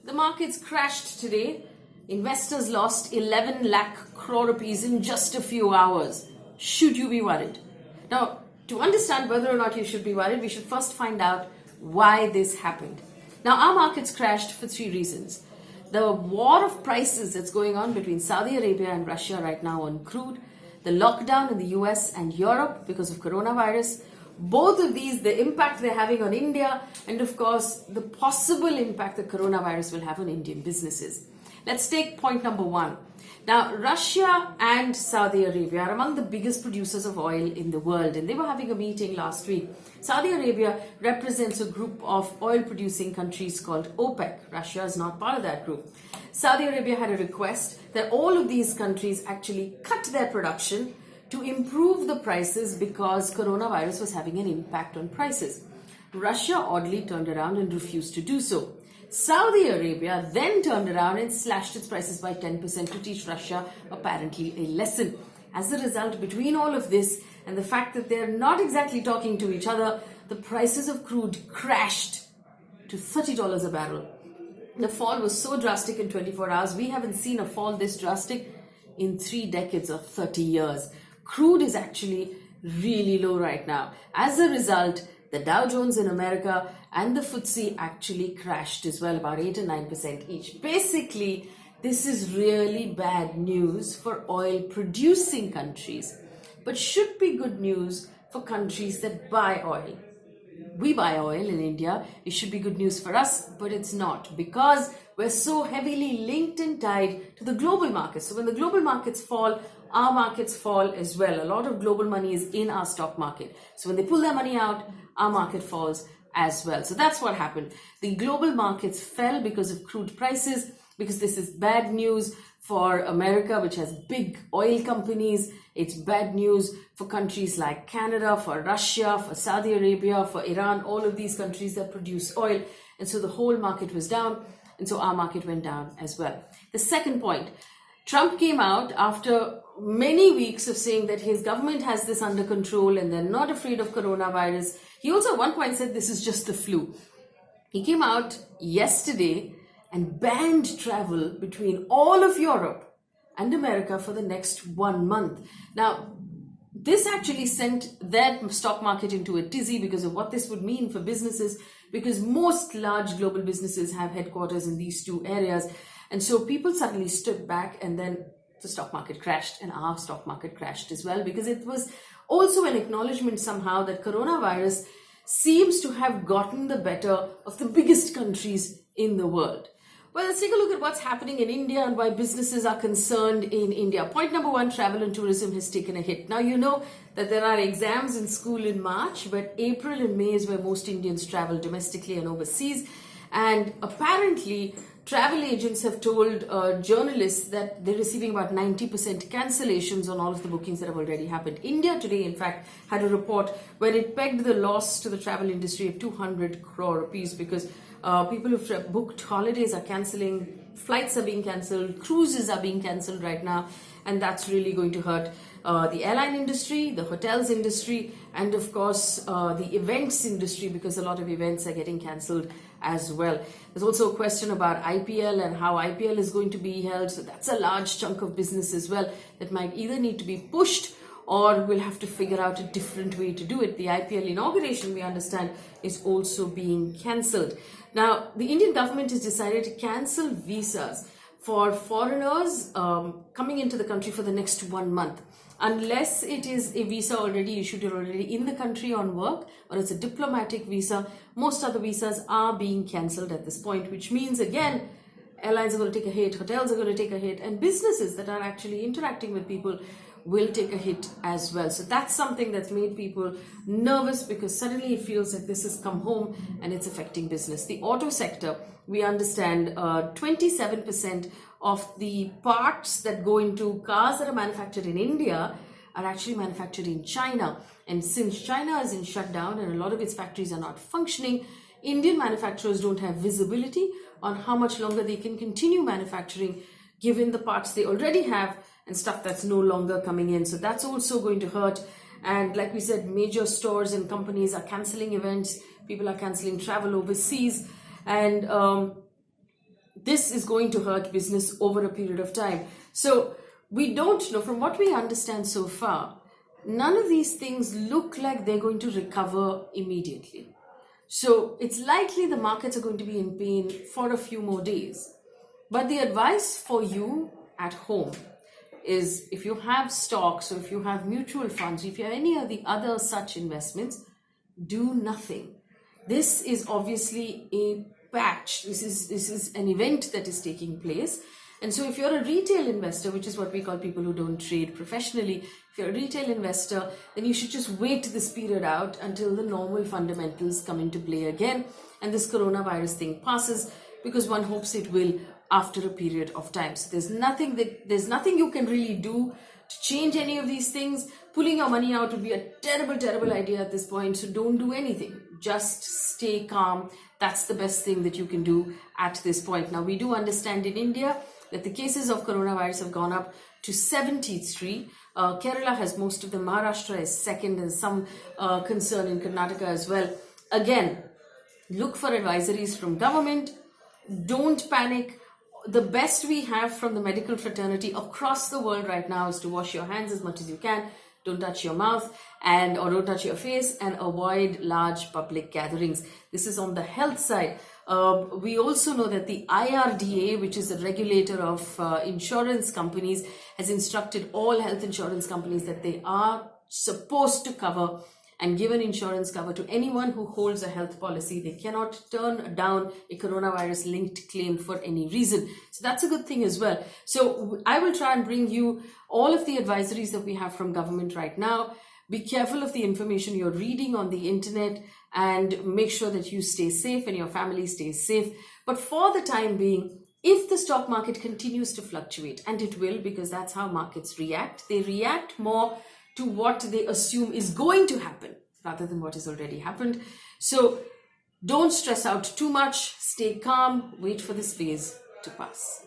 The markets crashed today. Investors lost 11 lakh crore rupees in just a few hours. Should you be worried? Now, to understand whether or not you should be worried, we should first find out why this happened. Now, our markets crashed for three reasons. The war of prices that's going on between Saudi Arabia and Russia right now on crude, the lockdown in the US and Europe because of coronavirus, both of these, the impact they're having on India, and of course, the possible impact the coronavirus will have on Indian businesses. Let's take point number one. Now, Russia and Saudi Arabia are among the biggest producers of oil in the world, and they were having a meeting last week. Saudi Arabia represents a group of oil-producing countries called OPEC. Russia is not part of that group. Saudi Arabia had a request that all of these countries actually cut their production to improve the prices because coronavirus was having an impact on prices. Russia oddly turned around and refused to do so. Saudi Arabia then turned around and slashed its prices by 10% to teach Russia apparently a lesson. As a result, between all of this and the fact that they're not exactly talking to each other, the prices of crude crashed to $30 a barrel. The fall was so drastic in 24 hours. We haven't seen a fall this drastic in 3 decades or 30 years. Crude is actually really low right now. As a result, the Dow Jones in America and the FTSE actually crashed as well, about 8 and 9% each. Basically, this is really bad news for oil producing countries, but should be good news for countries that buy oil. We buy oil in India. It should be good news for us, but it's not, because we're so heavily linked and tied to the global markets. So when the global markets fall, our markets fall as well. A lot of global money is in our stock market. So when they pull their money out, our market falls as well. So that's what happened. The global markets fell because of crude prices, because this is bad news for America, which has big oil companies. It's bad news for countries like Canada, for Russia, for Saudi Arabia, for Iran, all of these countries that produce oil. And so the whole market was down, and so our market went down as well. The second point, Trump came out after many weeks of saying that his government has this under control and they're not afraid of coronavirus. He also at one point said this is just the flu. He came out yesterday and banned travel between all of Europe and America for the next 1 month. Now, this actually sent their stock market into a tizzy because of what this would mean for businesses, because most large global businesses have headquarters in these two areas. And so people suddenly stood back, and then the stock market crashed, and our stock market crashed as well, because it was also an acknowledgement somehow that coronavirus seems to have gotten the better of the biggest countries in the world. Well, let's take a look at what's happening in India and why businesses are concerned in India. Point number one, travel and tourism has taken a hit. Now, you know that there are exams in school in March, but April and May is where most Indians travel domestically and overseas. And apparently, travel agents have told journalists that they're receiving about 90% cancellations on all of the bookings that have already happened. India today, in fact, had a report where it pegged the loss to the travel industry at 200 crore rupees because people who've booked holidays are cancelling, flights are being cancelled, cruises are being cancelled right now, and that's really going to hurt the airline industry, the hotels industry, and of course the events industry, because a lot of events are getting cancelled as well. There's also a question about IPL and how IPL is going to be held, so that's a large chunk of business as well that might either need to be pushed or we'll have to figure out a different way to do it. The IPL inauguration, we understand, is also being cancelled. Now, the Indian government has decided to cancel visas for foreigners coming into the country for the next 1 month. Unless it is a visa already issued, you're already in the country on work, or it's a diplomatic visa, most other visas are being cancelled at this point, which means, again, airlines are going to take a hit, hotels are going to take a hit, and businesses that are actually interacting with people will take a hit as well. So that's something that's made people nervous, because suddenly it feels like this has come home and it's affecting business. The auto sector, we understand 27% of the parts that go into cars that are manufactured in India are actually manufactured in China. And since China is in shutdown and a lot of its factories are not functioning, Indian manufacturers don't have visibility on how much longer they can continue manufacturing given the parts they already have and stuff that's no longer coming in. So that's also going to hurt. And like we said, major stores and companies are cancelling events. People are cancelling travel overseas. And this is going to hurt business over a period of time. So we don't know, from what we understand so far, none of these things look like they're going to recover immediately. So it's likely the markets are going to be in pain for a few more days. But the advice for you at home is, if you have stocks or if you have mutual funds, if you have any of the other such investments, do nothing. This is obviously a patch. This is an event that is taking place. And so if you're a retail investor, which is what we call people who don't trade professionally, if you're a retail investor, then you should just wait this period out until the normal fundamentals come into play again and this coronavirus thing passes, because one hopes it will after a period of time. So there's nothing you can really do to change any of these things. Pulling your money out would be a terrible idea at this point. So don't do anything. Just stay calm. That's the best thing that you can do at this point. Now, we do understand in India that the cases of coronavirus have gone up to 73. Kerala has most of them. Maharashtra is second, and some concern in Karnataka as well. Again, look for advisories from government. Don't panic. The best we have from the medical fraternity across the world right now is to wash your hands as much as you can. Don't touch your mouth or don't touch your face, and avoid large public gatherings. This is on the health side. We also know that the IRDA, which is the regulator of insurance companies, has instructed all health insurance companies that they are supposed to cover and give an insurance cover to anyone who holds a health policy. They cannot turn down a coronavirus linked claim for any reason. So that's a good thing as well. So I will try and bring you all of the advisories that we have from government right now. Be careful of the information you're reading on the internet, and make sure that you stay safe and your family stays safe. But for the time being, if the stock market continues to fluctuate, and it will, because that's how markets react, they react more to what they assume is going to happen rather than what has already happened. So don't stress out too much, stay calm, wait for this phase to pass.